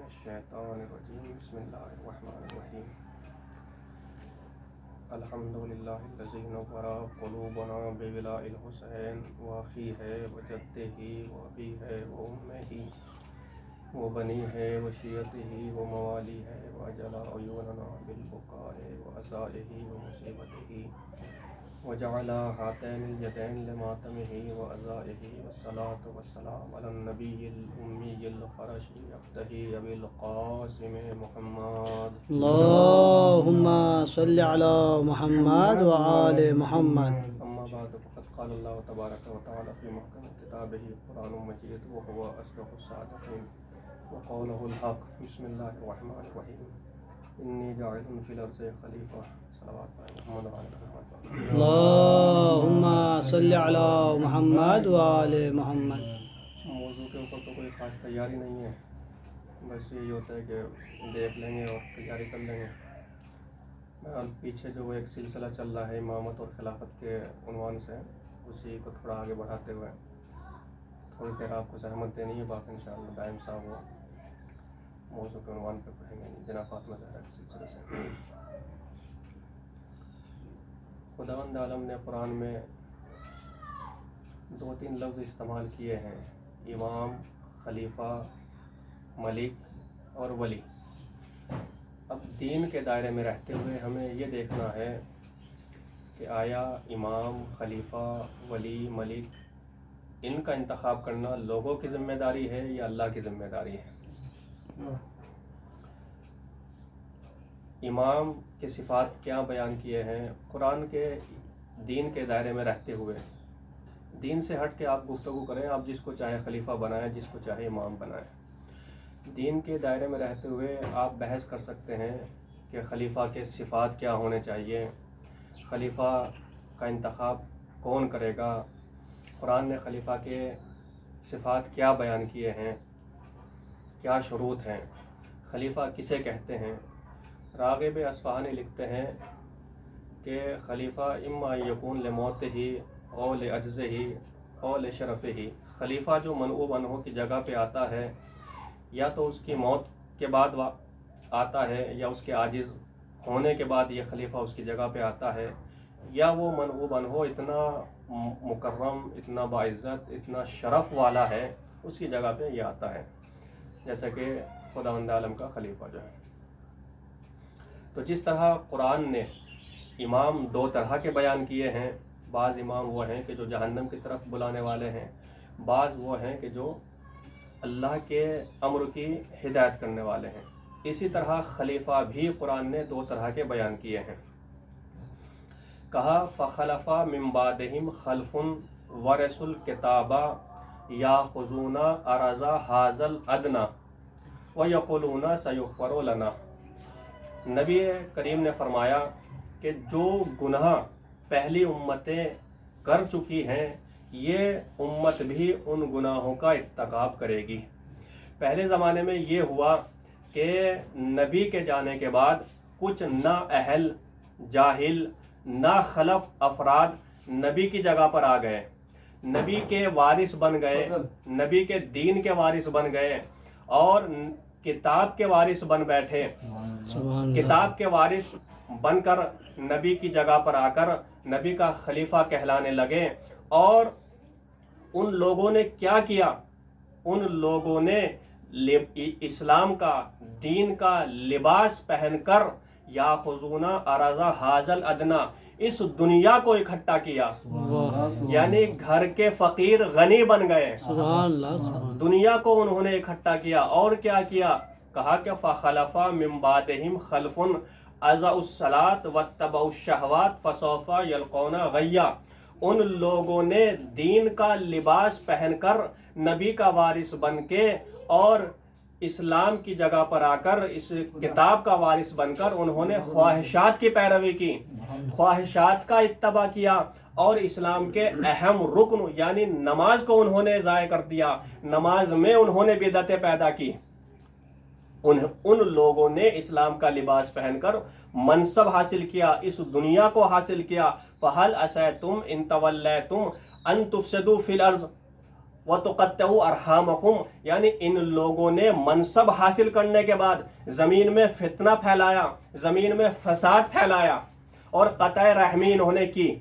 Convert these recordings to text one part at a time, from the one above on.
الشیطان الرجیم بسم اللہ الرحمن الرحیم الحمدللہ الذی نور قلوبنا بولاء الحسین واخیہ وجدہ وابیہ وامہ وبنیہ وشیعتہ وموالیہ وجلا عیوننا بالبکاء وعزائہ ومصیبتہ وجعل هاتین الیدین لماتمہ وعزائہ والصلاة والسلام علی النبی الامی الفرشی عبدہ ابی القاسم محمد اللہم صلی علی محمد وآل محمد. اما بعد فقد قال اللہ تبارک و تعالی فی محکم کتابہ قرآن مجید وهو اصدق الصادقین وقولہ الحق بسم اللہ الرحمن الرحیم انی جاعل فی الارض خلیفہ صلوات محمد و علی محمد. اللہم صلی علی محمد وآل محمد. موضوع کے اوپر تو کوئی خاص تیاری نہیں ہے، بس یہی ہوتا ہے کہ دیکھ لیں گے اور تیاری کر لیں گے. پیچھے جو وہ ایک سلسلہ چل رہا ہے امامت اور خلافت کے عنوان سے، اسی کو تھوڑا آگے بڑھاتے ہوئے تھوڑی دیر آپ کو زحمت دینی ہے، باقی انشاءاللہ دائم صاحب وہ موضوع کے عنوان پہ پڑھیں گے جناب فاطمہ زہرا کے سلسلے سے. خداوند عالم نے قرآن میں 2-3 لفظ استعمال کیے ہیں: امام، خلیفہ، ملک اور ولی. اب دین کے دائرے میں رہتے ہوئے ہمیں یہ دیکھنا ہے کہ آیا امام، خلیفہ، ولی، ملک ان کا انتخاب کرنا لوگوں کی ذمہ داری ہے یا اللہ کی ذمہ داری ہے؟ امام کے صفات کیا بیان کیے ہیں قرآن کے دین کے دائرے میں رہتے ہوئے. دین سے ہٹ کے آپ گفتگو کریں، آپ جس کو چاہے خلیفہ بنائیں، جس کو چاہے امام بنائیں. دین کے دائرے میں رہتے ہوئے آپ بحث کر سکتے ہیں کہ خلیفہ کے صفات کیا ہونے چاہیے، خلیفہ کا انتخاب کون کرے گا، قرآن نے خلیفہ کے صفات کیا بیان کیے ہیں، کیا شروط ہیں، خلیفہ کسے کہتے ہیں. راغب اصفہانی لکھتے ہیں کہ خلیفہ اما یکون لموتہ او لعجزہ او لشرفہ. خلیفہ جو منع عنہ کی جگہ پہ آتا ہے، یا تو اس کی موت کے بعد آتا ہے، یا اس کے عاجز ہونے کے بعد یہ خلیفہ اس کی جگہ پہ آتا ہے، یا وہ منع عنہ اتنا مکرم، اتنا باعزت، اتنا شرف والا ہے، اس کی جگہ پہ یہ آتا ہے، جیسا کہ خداوند عالم کا خلیفہ جو ہے. تو جس طرح قرآن نے امام 2 طرح کے بیان کیے ہیں، بعض امام وہ ہیں کہ جو جہنم کی طرف بلانے والے ہیں، بعض وہ ہیں کہ جو اللہ کے امر کی ہدایت کرنے والے ہیں. اسی طرح خلیفہ بھی قرآن نے 2 طرح کے بیان کیے ہیں. کہا فخلف من بعدہم خلف ورثوا الکتاب یاخذون عرض ھذا الادنی ویقولون سیغفر لنا. نبی کریم نے فرمایا کہ جو گناہ پہلی امتیں کر چکی ہیں، یہ امت بھی ان گناہوں کا ارتکاب کرے گی. پہلے زمانے میں یہ ہوا کہ نبی کے جانے کے بعد کچھ نااہل، جاہل، ناخلف افراد نبی کی جگہ پر آ گئے، نبی کے وارث بن گئے، نبی کے دین کے وارث بن گئے اور کتاب کے وارث بن بیٹھے. کتاب کے وارث بن کر نبی کی جگہ پر آ کر نبی کا خلیفہ کہلانے لگے. اور ان لوگوں نے کیا کیا؟ ان لوگوں نے اسلام کا، دین کا لباس پہن کر یاخذون عرض ھذا الادنی، اس دنیا کو اکٹھا کیا، یعنی گھر کے فقیر غنی بن گئے. دنیا کو انہوں نے اکٹھا کیا. اور کیا کیا؟ کہا کہ فخلف من بعدہم خلف اضاعوا الصلاۃ واتبعوا الشہوات فسوف یلقون غیا. ان لوگوں نے دین کا لباس پہن کر، نبی کا وارث بن کے اور اسلام کی جگہ پر آ کر، اس کتاب کا وارث بن کر انہوں نے خواہشات کی پیروی کی، خواہشات کا اتباع کیا، اور اسلام کے اہم رکن یعنی نماز کو انہوں نے ضائع کر دیا. نماز میں انہوں نے بدعتیں پیدا کی. ان لوگوں نے اسلام کا لباس پہن کر منصب حاصل کیا، اس دنیا کو حاصل کیا. فَهَلْ عَسَیْتُمْ إِن تَوَلَّیْتُمْ أَن تُفْسِدُوا فِي الْأَرْضِ. وَتُقَطِّعُوا أَرْحَامَكُمْ، یعنی ان لوگوں نے منصب حاصل کرنے کے بعد زمین میں فتنہ پھیلایا، زمین میں فساد پھیلایا اور قطع رحمی انہوں نے کی۔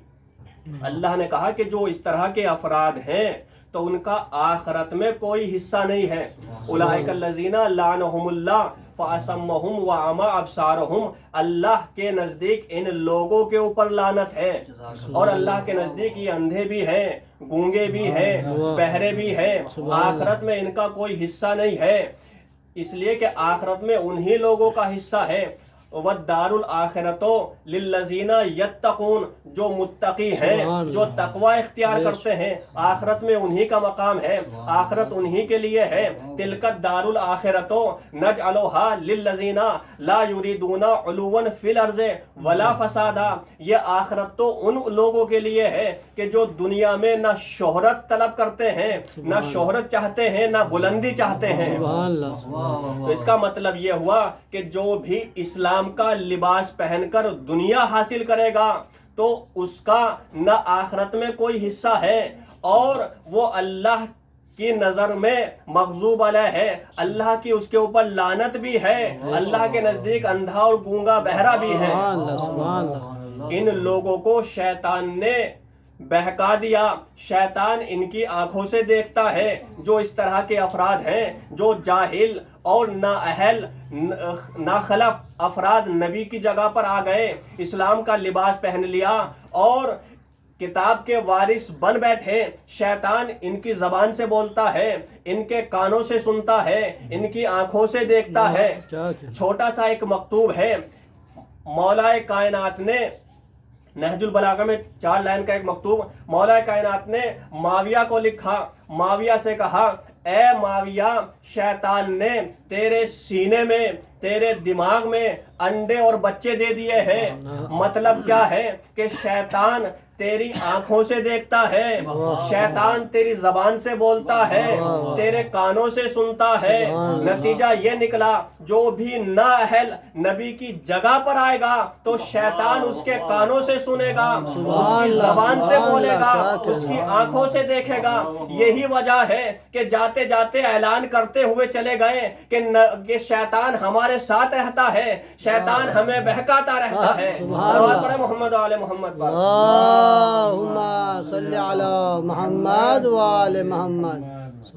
اللہ نے کہا کہ جو اس طرح کے افراد ہیں تو ان کا آخرت میں کوئی حصہ نہیں ہے۔ اولئک الذین لعنہم اللہ فاصمہم واعمی ابصارہم، اللہ کے نزدیک ان لوگوں کے اوپر لعنت ہے، اور اللہ کے نزدیک یہ اندھے بھی ہیں، گونگے بھی ہیں، بہرے بھی ہیں، آخرت میں ان کا کوئی حصہ نہیں ہے، اس لیے کہ آخرت میں انہی لوگوں کا حصہ ہے۔ وَالدَّارُ الْآخِرَةُ لِلَّذِينَ يَتَّقُونَ، جو متقی ہیں، جو تقوی اختیار کرتے ہیں، آخرت میں انہی کا مقام ہے، آخرت انہی کے لیے ہے۔ تِلْكَ الدَّارُ الْآخِرَةُ نَجْعَلُهَا لِلَّذِينَ لَا يُرِيدُونَ عُلُوًّا فِي الْأَرْضِ وَلَا فَسَادًا، یہ آخرت تو ان لوگوں کے لیے ہے کہ جو دنیا میں نہ شہرت طلب کرتے ہیں، نہ شہرت چاہتے ہیں، نہ بلندی چاہتے ہیں۔ تو اس کا مطلب یہ ہوا کہ جو بھی اسلام کا لباس پہن کر دنیا حاصل کرے گا تو اس کا نہ آخرت میں کوئی حصہ ہے، اور وہ اللہ کی نظر میں مغضوب علیہ ہے، اللہ کی اس کے اوپر لعنت بھی ہے، اللہ کے نزدیک اندھا اور گونگا بہرا بھی ہے۔ ان لوگوں کو شیطان نے بہکا دیا، شیطان ان کی آنکھوں سے دیکھتا ہے۔ جو اس طرح کے افراد ہیں، جو جاہل اور نااہل ناخلف افراد نبی کی جگہ پر آ گئے، اسلام کا لباس پہن لیا اور کتاب کے وارث بن بیٹھے، شیطان ان کی زبان سے بولتا ہے، ان کے کانوں سے سنتا ہے، ان کی آنکھوں سے دیکھتا ہے۔ چھوٹا سا ایک مکتوب ہے، مولا کائنات نے نہج البلاغہ میں 4 لائن کا ایک مکتوب، مولا کائنات نے معاویہ کو لکھا، معاویہ سے کہا، اے معاویہ، شیطان نے تیرے سینے میں، تیرے دماغ میں انڈے اور بچے دے دیے ہیں۔ مطلب کیا ہے کہ شیطان تیری آنکھوں سے دیکھتا ہے، شیطان تیری زبان سے بولتا ہے، تیرے کانوں سے سنتا ہے۔ نتیجہ یہ نکلا جو بھی نااہل نبی کی جگہ پر آئے گا تو شیطان اس کے کانوں سے سنے گا، اس کی زبان سے بولے گا، اس کی آنکھوں سے دیکھے گا۔ یہی وجہ ہے کہ جاتے جاتے اعلان کرتے ہوئے چلے گئے کہ شیطان ہمارے ساتھ رہتا ہے، شیطان ہمیں بہکاتا رہتا ہے۔ صلوات پڑھیں محمد و آل محمد پر۔ اللہم صلی علی محمد و آل محمد۔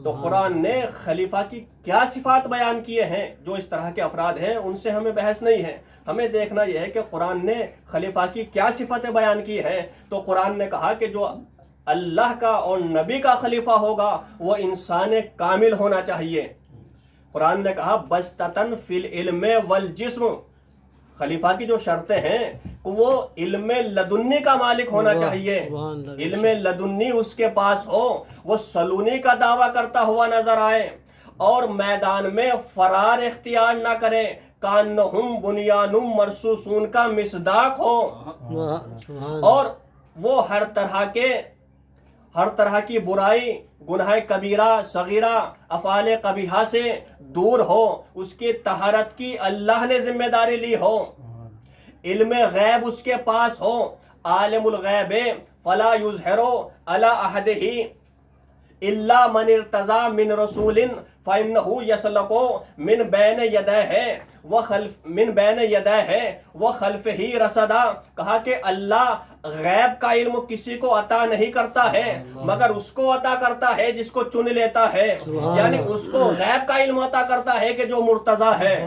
تو قرآن نے خلیفہ کی کیا صفات بیان کیے ہیں، جو اس طرح کے افراد ہیں ان سے ہمیں بحث نہیں ہے، ہمیں دیکھنا یہ ہے کہ قرآن نے خلیفہ کی کیا صفتیں بیان کی ہیں۔ تو قرآن نے کہا کہ جو اللہ کا اور نبی کا خلیفہ ہوگا وہ انسان کامل ہونا چاہیے۔ قرآن نے کہا بستتن فی العلم والجسم، خلیفہ کی جو شرطیں ہیں وہ علم لدنی کا مالک ہونا چاہیے، علم لدنی اس کے پاس ہو، وہ سلونی کا دعویٰ کرتا ہوا نظر آئے اور میدان میں فرار اختیار نہ کرے، کانہم بنیان مرصوصون کا مصداق ہو، اور وہ ہر طرح کی برائی، گناہ کبیرہ صغیرہ، افعال قبیحہ سے دور ہو، اس کی طہارت کی اللہ نے ذمہ داری لی ہو، علم غیب اس کے پاس ہو، عالم الغیب فلا یظہر علی احدہ الا من ارتضی من رسول فإنہ یسلک من بین یدیہ وخلفہ رصدا۔ کہا کہ اللہ غیب کا علم کسی کو عطا نہیں کرتا ہے مگر اس کو عطا کرتا ہے جس کو چن لیتا ہے، یعنی اس کو غیب کا علم عطا کرتا ہے کہ جو مرتضی ہے،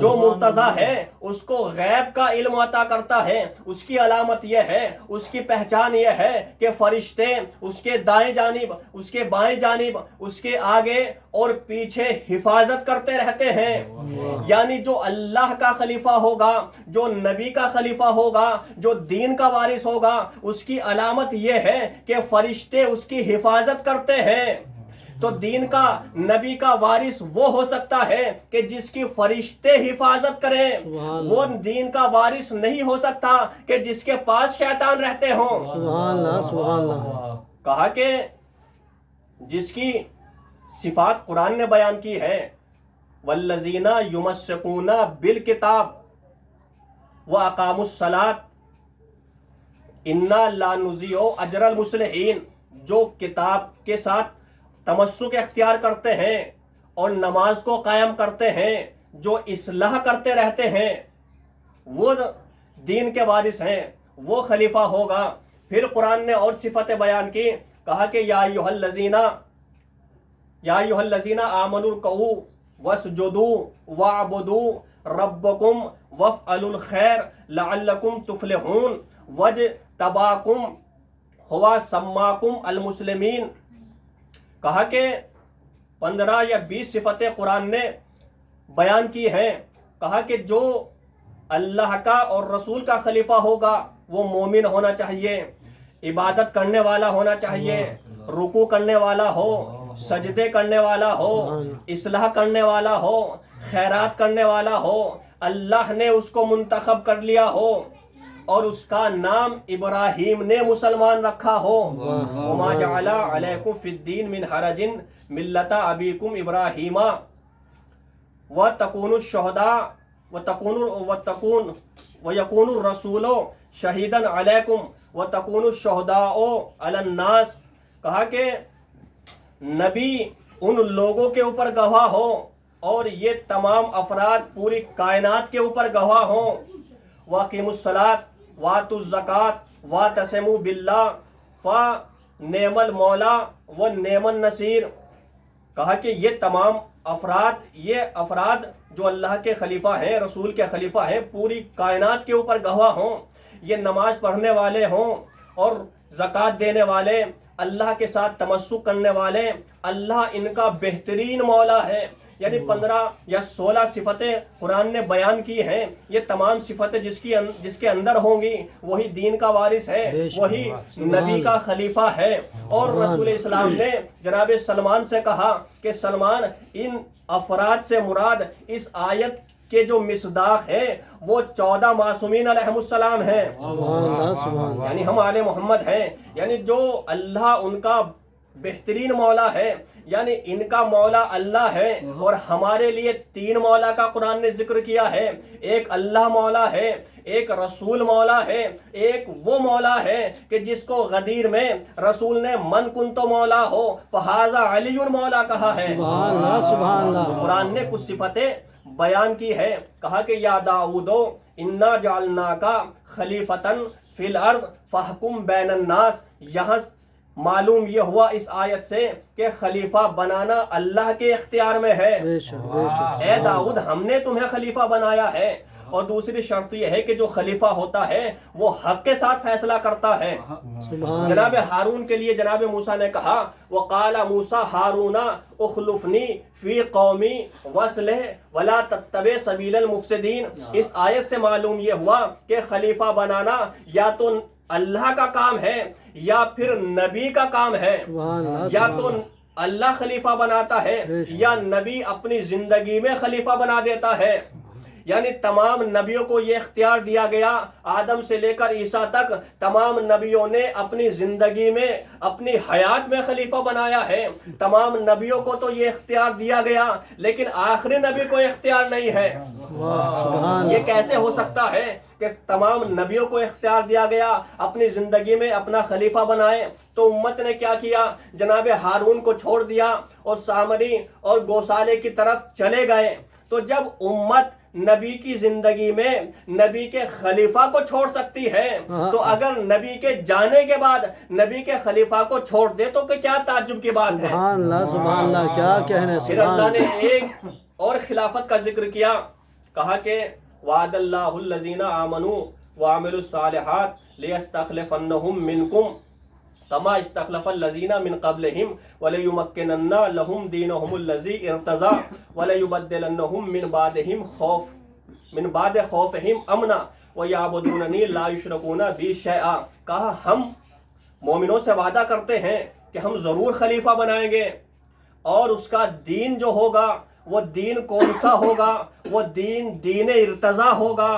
جو مرتضی ہے اس کو غیب کا علم عطا کرتا ہے۔ اس کی علامت یہ ہے، اس کی پہچان یہ ہے کہ فرشتے اس کے دائیں جانب، اس کے بائیں جانب، اس کے آگے اور پیچھے حفاظت کرتے رہتے ہیں۔ یعنی جو اللہ کا خلیفہ ہوگا، جو نبی کا خلیفہ ہوگا، جو دین کا وارث ہوگا، اس کی علامت یہ ہے کہ فرشتے اس کی حفاظت کرتے ہیں۔ تو دین کا، نبی کا وارث وہ ہو سکتا ہے کہ جس کی فرشتے حفاظت کریں، وہ دین کا وارث نہیں ہو سکتا کہ جس کے پاس شیطان رہتے ہوں۔ سبحان اللہ، سبحان اللہ۔ کہا کہ جس کی صفات قرآن نے بیان کی ہے، والذین یمسکون بالکتاب واقاموا الصلاۃ انا لا نضیع اجر المصلحین، جو کتاب کے ساتھ تمسک اختیار کرتے ہیں اور نماز کو قائم کرتے ہیں، جو اصلاح کرتے رہتے ہیں، وہ دین کے وارث ہیں، وہ خلیفہ ہوگا۔ پھر قرآن نے اور صفت بیان کی، کہا کہ یا ایھا الذین آمنوا ارکعوا واسجدوا واعبدوا ربکم وافعلوا الخیر لعلکم تفلحون واجتباکم ہوا سماکم المسلمین۔ کہا کہ 15 یا 20 صفتیں قرآن نے بیان کی ہیں۔ کہا کہ جو اللہ کا اور رسول کا خلیفہ ہوگا وہ مومن ہونا چاہیے، عبادت کرنے والا ہونا چاہیے، رکوع کرنے والا ہو، سجدے کرنے والا ہو، اصلاح کرنے والا ہو، خیرات کرنے والا ہو، اللہ نے اس کو منتخب کر لیا ہو اور اس کا نام ابراہیم نے مسلمان رکھا ہو۔ وما جعل علیکم فی الدین من حرج ملۃ ابیکم ابراہیم وتکونوا الشہداء ویکون الرسول شہیدا علیکم وتکونوا الشہداء علی الناس۔ کہا کہ نبی ان لوگوں کے اوپر گواہ ہو اور یہ تمام افراد پوری کائنات کے اوپر گواہ ہوں۔ واقیموا الصلاۃ وآتوا الزکاۃ واعتصموا باللہ فنعم المولا ونعم النصیر۔ کہا کہ یہ تمام افراد جو اللہ کے خلیفہ ہیں، رسول کے خلیفہ ہیں، پوری کائنات کے اوپر گواہ ہوں، یہ نماز پڑھنے والے ہوں اور زکوٰۃ دینے والے، اللہ کے ساتھ تمسک کرنے والے، اللہ ان کا بہترین مولا ہے۔ یعنی 15 یا 16 صفتیں قرآن نے بیان کی ہیں۔ یہ تمام صفتیں جس کے اندر ہوں گی وہی دین کا وارث ہے، وہی نبی کا خلیفہ ہے۔ اور رسول اسلام نے جناب سلمان سے کہا کہ سلمان، ان افراد سے مراد اس آیت کے جو مصداق ہیں وہ 14 معصومین علیہم السلام ہیں، یعنی ہم آل محمد ہیں، یعنی جو اللہ ان کا بہترین مولا ہے، یعنی ان کا مولا اللہ ہے۔ اور ہمارے لیے 3 مولا کا قرآن نے ذکر کیا ہے، ایک اللہ مولا ہے، ایک رسول مولا ہے، ایک وہ مولا ہے کہ جس کو غدیر میں رسول نے من کنت مولا ہو فہذا علی مولا کہا ہے۔ قرآن نے کچھ صفتیں بیان کی ہے، کہا کہ یا داؤد انا جعلناک خلیفۃ فی الارض فاحکم بین الناس۔ یہاں معلوم یہ ہوا اس آیت سے کہ خلیفہ بنانا اللہ کے اختیار میں ہے۔ اے داؤد، ہم نے تمہیں خلیفہ بنایا ہے، اور دوسری شرط یہ ہے کہ جو خلیفہ ہوتا ہے وہ حق کے ساتھ فیصلہ کرتا ہے۔ جناب ہارون کے لیے جناب موسیٰ نے کہا وقال موسیٰ ہارون اخلفنی فی قومی واصلح ولا تتبع سبیل المفسدین۔ اس آیت سے معلوم یہ ہوا کہ خلیفہ بنانا یا تو اللہ کا کام ہے یا پھر نبی کا کام ہے، یا تو اللہ خلیفہ بناتا ہے یا نبی اپنی زندگی میں خلیفہ بنا دیتا ہے۔ یعنی تمام نبیوں کو یہ اختیار دیا گیا، آدم سے لے کر عیسیٰ تک تمام نبیوں نے اپنی زندگی میں، اپنی حیات میں خلیفہ بنایا ہے۔ تمام نبیوں کو تو یہ اختیار دیا گیا، لیکن آخری نبی کو اختیار نہیں ہے۔ یہ کیسے ہو سکتا ہے کہ تمام نبیوں کو اختیار دیا گیا اپنی زندگی میں اپنا خلیفہ بنائے؟ تو امت نے کیا کیا؟ جناب ہارون کو چھوڑ دیا اور سامری اور گوسالے کی طرف چلے گئے۔ تو جب امت نبی کی زندگی میں نبی کے خلیفہ کو چھوڑ سکتی ہے، تو اگر نبی کے جانے کے بعد نبی کے خلیفہ کو چھوڑ دے تو کیا تعجب کی بات ہے؟ سبحان اللہ، کیا کہنے۔ پھر اللہ نے ایک اور خلافت کا ذکر کیا، کہا کہ وعد اللہ الذین آمنوا وعملوا الصالحات لیستخلفنہم منکم کما استخلف الذین من قبلہم ولیمکنن لہم دینہم الذی ارتضی ولیبدلنہم من بعد خوفہم امنا ویعبدوننی لا یشرکون بی شیئا۔ کہا ہم مومنوں سے وعدہ کرتے ہیں کہ ہم ضرور خلیفہ بنائیں گے، اور اس کا دین جو ہوگا وہ دین کون سا ہوگا؟ وہ دین ارتضا ہوگا،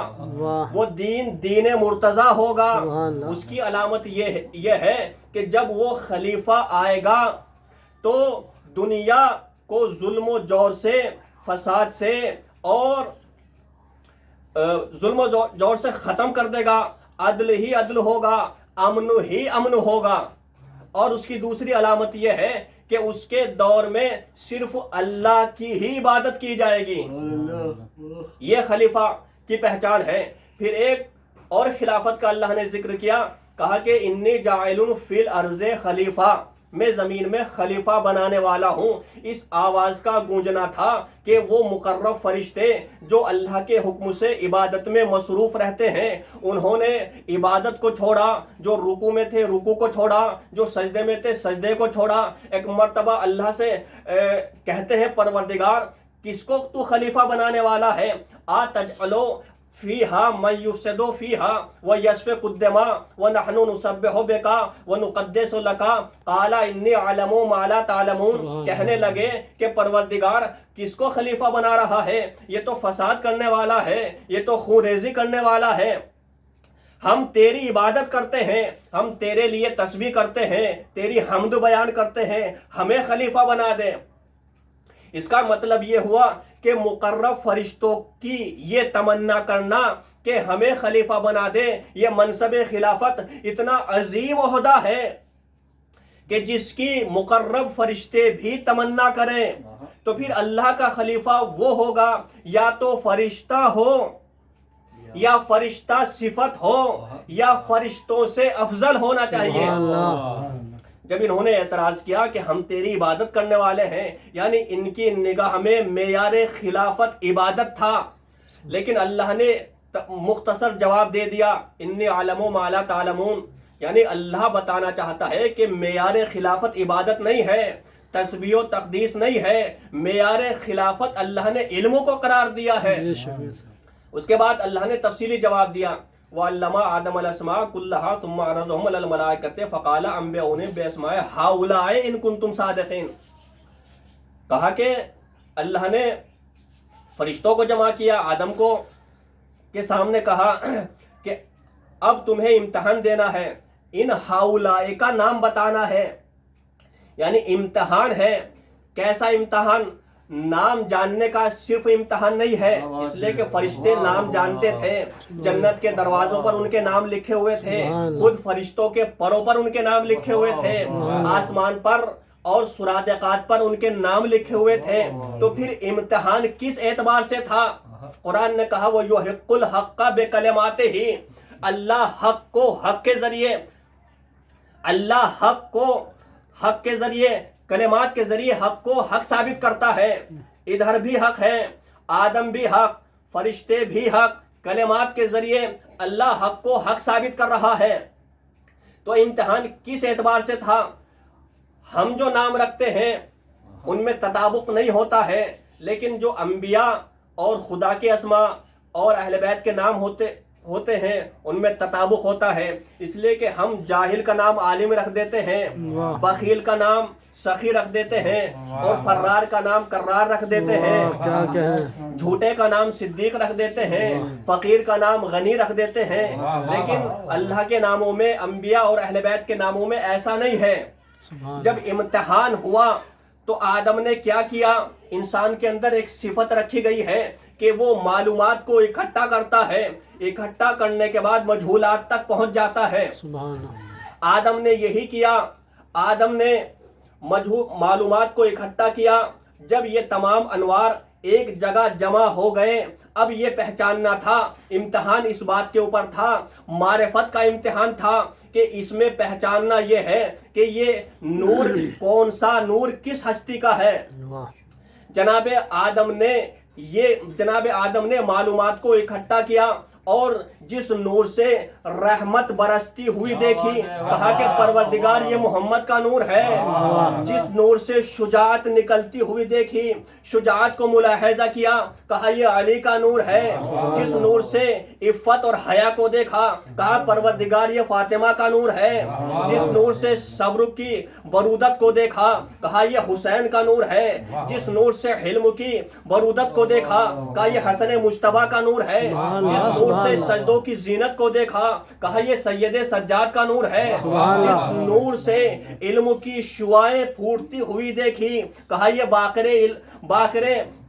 وہ دین مرتضی ہوگا۔ اس کی علامت یہ ہے کہ جب وہ خلیفہ آئے گا تو دنیا کو ظلم و جور سے، فساد سے اور ظلم و جور سے ختم کر دے گا، عدل ہی عدل ہوگا، امن ہی امن ہوگا۔ اور اس کی دوسری علامت یہ ہے کہ اس کے دور میں صرف اللہ کی ہی عبادت کی جائے گی. یہ خلیفہ کی پہچان ہے. پھر ایک اور خلافت کا اللہ نے ذکر کیا, کہا کہ انی جاعل فی الارض خلیفہ, میں زمین میں خلیفہ بنانے والا ہوں. اس آواز کا گونجنا تھا کہ وہ مقرب فرشتے جو اللہ کے حکم سے عبادت میں مصروف رہتے ہیں, انہوں نے عبادت کو چھوڑا, جو رکوع میں تھے رکوع کو چھوڑا, جو سجدے میں تھے سجدے کو چھوڑا. ایک مرتبہ اللہ سے کہتے ہیں پروردگار کس کو تو خلیفہ بنانے والا ہے؟ تجعلو فیہا من یفسد فیہا ویسفک الدماء ونحن نسبح بک ونقدس لک قال انی اعلم ما لا تعلمون. کہنے لگے کہ پروردگار کس کو خلیفہ بنا رہا ہے؟ یہ تو فساد کرنے والا ہے, یہ تو خون ریزی کرنے والا ہے. ہم تیری عبادت کرتے ہیں, ہم تیرے لیے تسبیح کرتے ہیں, تیری حمد بیان کرتے ہیں, ہمیں خلیفہ بنا دے. اس کا مطلب یہ ہوا کہ مقرب فرشتوں کی یہ تمنا کرنا کہ ہمیں خلیفہ بنا دے, یہ منصب خلافت اتنا عظیم عہدہ ہے کہ جس کی مقرب فرشتے بھی تمنا کریں تو پھر اللہ کا خلیفہ وہ ہوگا یا تو فرشتہ ہو یا فرشتہ صفت ہو یا فرشتوں سے افضل ہونا چاہیے. جب انہوں نے اعتراض کیا کہ ہم تیری عبادت کرنے والے ہیں, یعنی ان کی نگاہ میں معیار خلافت عبادت تھا, لیکن اللہ نے مختصر جواب دے دیا انی اعلم ما لا تعلمون. یعنی اللہ بتانا چاہتا ہے کہ معیار خلافت عبادت نہیں ہے, تسبیح و تقدیس نہیں ہے, معیار خلافت اللہ نے علم کو قرار دیا ہے. اس کے بعد اللہ نے تفصیلی جواب دیا وَعَلَّمَ آدَمَ الْأَسْمَاءَ كُلَّهَا ثُمَّ عَرَضَهُمْ عَلَى الْمَلَائِكَةِ فَقَالَ أَنبِئُونِي بِأَسْمَاءِ هَؤُلَاءِ إِن كُنتُمْ صَادِقِينَ. کہا کہ اللہ نے فرشتوں کو جمع کیا, آدم کو کے سامنے کہا کہ اب تمہیں امتحان دینا ہے, ان ہاؤلاء کا نام بتانا ہے. یعنی امتحان ہے. کیسا امتحان؟ نام جاننے کا صرف امتحان نہیں ہے, اس لیے کہ فرشتے نام جانتے تھے, جنت کے دروازوں پر ان کے نام لکھے ہوئے تھے, خود فرشتوں کے پروں پر ان کے نام لکھے ہوئے تھے, آسمان پر اور سرادقات پر ان کے نام لکھے ہوئے تھے. تو پھر امتحان کس اعتبار سے تھا؟ قرآن نے کہا وَيُحِقُّ الْحَقَّ بِكَلِمَاتِهِ, اللہ حق کو حق کے ذریعے, اللہ حق کو حق کے ذریعے, کلمات کے ذریعے حق کو حق ثابت کرتا ہے. ادھر بھی حق ہے, آدم بھی حق, فرشتے بھی حق, کلمات کے ذریعے اللہ حق کو حق ثابت کر رہا ہے. تو امتحان کس اعتبار سے تھا؟ ہم جو نام رکھتے ہیں ان میں تطابق نہیں ہوتا ہے, لیکن جو انبیاء اور خدا کے اسماء اور اہل بیت کے نام ہوتے ہیں ان میں تطابق ہوتا ہے. اس لیے کہ ہم جاہل کا نام عالم رکھ دیتے ہیں, بخیل کا نام سخی رکھ دیتے ہیں, اور فرار کا نام کرار رکھ دیتے ہیں, جھوٹے کا نام صدیق رکھ دیتے ہیں, فقیر کا نام غنی رکھ دیتے ہیں. لیکن اللہ کے ناموں میں, انبیاء اور اہل بیت کے ناموں میں ایسا نہیں ہے. جب امتحان ہوا تو آدم نے کیا کیا؟ انسان کے اندر ایک صفت رکھی گئی ہے کہ وہ معلومات کو اکٹھا کرتا ہے, اکٹھا کرنے کے بعد مجہولات تک پہنچ جاتا ہے. آدم نے یہی کیا, آدم نے معلومات کو اکٹھا کیا. جب یہ تمام انوار ایک جگہ جمع ہو گئے, اب یہ پہچاننا تھا, امتحان اس بات کے اوپر تھا, معرفت کا امتحان تھا کہ اس میں پہچاننا یہ ہے کہ یہ نور کون سا نور کس ہستی کا ہے. جناب آدم نے معلومات کو اکٹھا کیا اور جس نور سے رحمت برستی ہوئی دیکھی, کہا کہ پروردگار یہ محمد کا نور ہے. جس نور سے شجاعت نکلتی ہوئی دیکھی, شجاعت کو ملاحظہ کیا, کہا یہ علی کا نور ہے. جس نور سے عفت اور حیا کو دیکھا, کہا پروردگار یہ فاطمہ کا نور ہے. جس نور سے صبر کی برودت کو دیکھا, کہا یہ حسین کا نور ہے. جس نور سے حلم کی برودت کو دیکھا, کہا یہ حسن مجتبیٰ کا نور ہے. جس نور سے سجدوں کی زینت کو دیکھا, کہا یہ سید سجاد کا نور ہے. جس نور سے علم کی شعاعیں پھوٹتی ہوئی دیکھی, کہا یہ باقر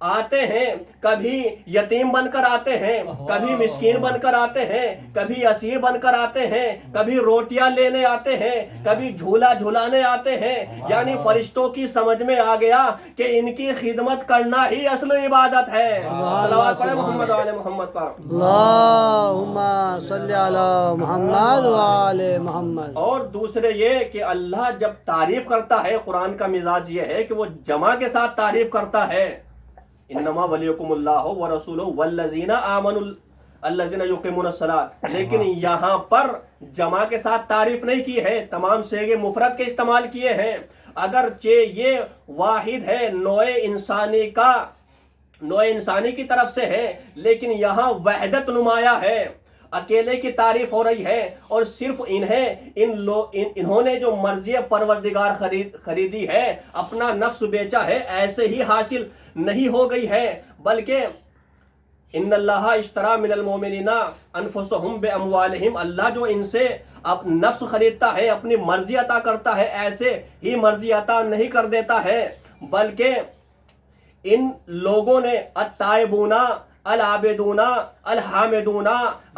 آتے ہیں، کبھی یتیم بن کر آتے ہیں، کبھی مسکین بن کر آتے ہیں، کبھی اسیر بن کر آتے ہیں، کبھی روٹیاں لینے آتے ہیں، کبھی جھولا جھلانے آتے ہیں. یعنی فرشتوں کی سمجھ میں آ گیا کہ ان کی خدمت کرنا ہی اصل عبادت ہے. صلوات پڑھیں محمد و آل محمد پر. اللہم صلی علی محمد وآل محمد. اور دوسرے یہ کہ اللہ جب تعریف کرتا ہے، قرآن کا مزاج یہ ہے کہ وہ جمع کے ساتھ تعریف کرتا ہے. انما ولیکم اللہ ورسولہ والذین آمنوا الذین یقیمون الصلاۃ. لیکن یہاں پر جمع کے ساتھ تعریف نہیں کی ہے، تمام صیغے مفرد کے استعمال کیے ہیں. اگرچہ یہ واحد ہے، نوع انسانی کی طرف سے ہے، لیکن یہاں وحدت نمایاں ہے، اکیلے کی تعریف ہو رہی ہے. اور صرف انہوں نے جو مرضی پروردگار خریدی ہے، اپنا نفس بیچا ہے، ایسے ہی حاصل نہیں ہو گئی ہے، بلکہ ان اللہ اشترى من المؤمنین انفسهم باموالہم. اللہ جو ان سے نفس خریدتا ہے، اپنی مرضی عطا کرتا ہے، ایسے ہی مرضی عطا نہیں کر دیتا ہے، بلکہ ان لوگوں نے التائبون العابدون الحامدون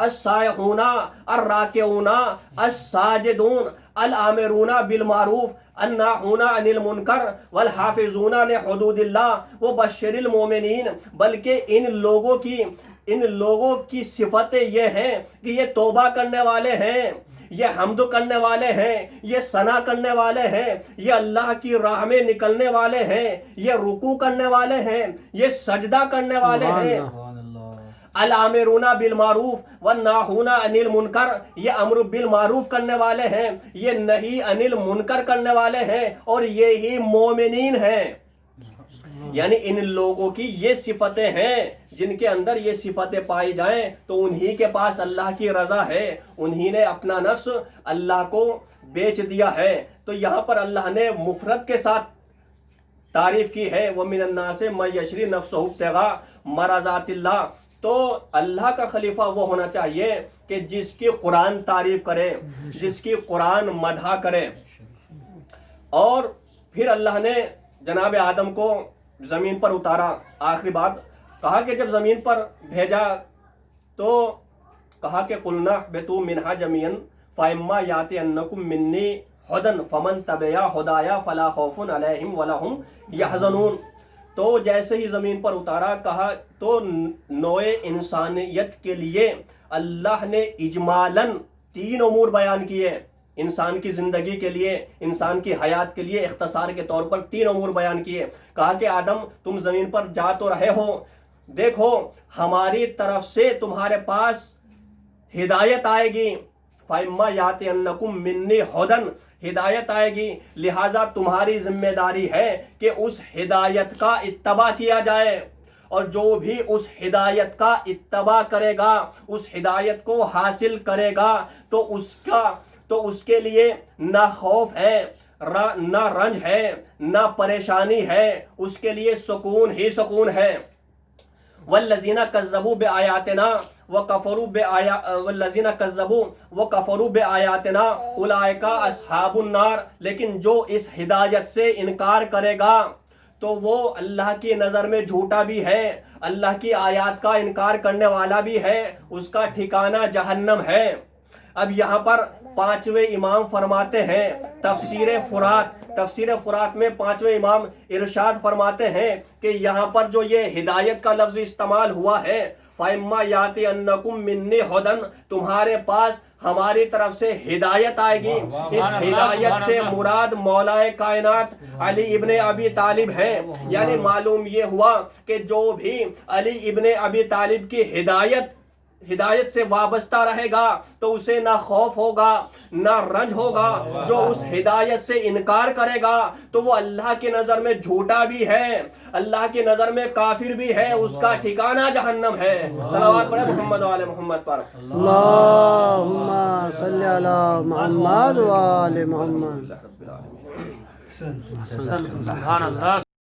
السائحون الراکعون الساجدون الآمرون بالمعروف الناہون عن المنکر والحافظون لحدود اللہ وبشر المؤمنین. بلکہ ان لوگوں کی صفتیں یہ ہیں کہ یہ توبہ کرنے والے ہیں، یہ حمد کرنے والے ہیں، یہ ثنا کرنے والے ہیں، یہ اللہ کی راہ میں نکلنے والے ہیں، یہ رکوع کرنے والے ہیں، یہ سجدہ کرنے والے ہیں. الامرون بالمعروف والناہون عن المنکر، یہ امر بالمعروف کرنے والے ہیں، یہ نہی عن المنکر کرنے والے ہیں، اور یہی مومنین ہیں. یعنی ان لوگوں کی یہ صفتیں ہیں، جن کے اندر یہ صفتیں پائی جائیں تو انہی کے پاس اللہ کی رضا ہے، انہی نے اپنا نفس اللہ کو بیچ دیا ہے. تو یہاں پر اللہ نے مفرد کے ساتھ تعریف کی ہے، وَمِنَ النَّاسِ مَن يَشْرِي نَفْسَهُ ابْتِغَاءَ مَرْضَاتِ اللَّهِ. تو اللہ کا خلیفہ وہ ہونا چاہیے کہ جس کی قرآن تعریف کرے، جس کی قرآن مدح کرے. اور پھر اللہ نے جناب آدم کو زمین پر اتارا. آخری بات کہا کہ جب زمین پر بھیجا تو کہا کہ قُلْنَا اهْبِطُوا مِنْهَا جَمِيعًا فَإِمَّا يَأْتِيَنَّكُم مِّنِّي هُدًى فَمَن تَبِعَ هُدَايَ فَلَا خَوْفٌ عَلَيْهِمْ وَلَا هُمْ يَحْزَنُونَ. تو جیسے ہی زمین پر اتارا، کہا تو نوع انسانیت کے لیے اللہ نے اجمالاً 3 امور بیان کیے. انسان کی زندگی کے لیے، انسان کی حیات کے لیے اختصار کے طور پر 3 امور بیان کیے. کہا کہ آدم تم زمین پر جا تو رہے ہو، دیکھو ہماری طرف سے تمہارے پاس ہدایت آئے گی. فَإِمَّا يَأْتِيَنَّكُم مِّنِّي هُدًى، ہدایت آئے گی، لہٰذا تمہاری ذمہ داری ہے کہ اس ہدایت کا اتباع کیا جائے. اور جو بھی اس ہدایت کا اتباع کرے گا، اس ہدایت کو حاصل کرے گا، تو اس کے لیے نہ خوف ہے، نہ رنج ہے، نہ پریشانی ہے، اس کے لیے سکون ہی سکون ہے. والذین کذبوا بآیاتنا وکفروا بآیاتنا اولئک اصحاب النار. لیکن جو اس ہدایت سے انکار کرے گا تو وہ اللہ کی نظر میں جھوٹا بھی ہے، اللہ کی آیات کا انکار کرنے والا بھی ہے، اس کا ٹھکانہ جہنم ہے. اب یہاں پر 5ویں امام فرماتے ہیں، تفسیر فرات میں 5ویں امام ارشاد فرماتے ہیں کہ یہاں پر جو یہ ہدایت کا لفظ استعمال ہوا ہے، فَإِمَّا يَأْتِيَنَّكُم مِّنِّي هُدًى، تمہارے پاس ہماری طرف سے ہدایت آئے گی. اس ہدایت سے مراد مولا کائنات علی ابن ابی طالب ہیں. یعنی معلوم یہ ہوا کہ جو بھی علی ابن ابی طالب کی ہدایت سے وابستہ رہے گا تو اسے نہ خوف ہوگا نہ رنج ہوگا. جو اس ہدایت سے انکار کرے گا تو وہ اللہ کی نظر میں جھوٹا بھی ہے، اللہ کی نظر میں کافر بھی ہے، اس کا ٹھکانہ جہنم ہے. صلوات پڑھیں محمد و آل محمد پر. اللہم صلی علی محمد و آل محمد. سبحان اللہ.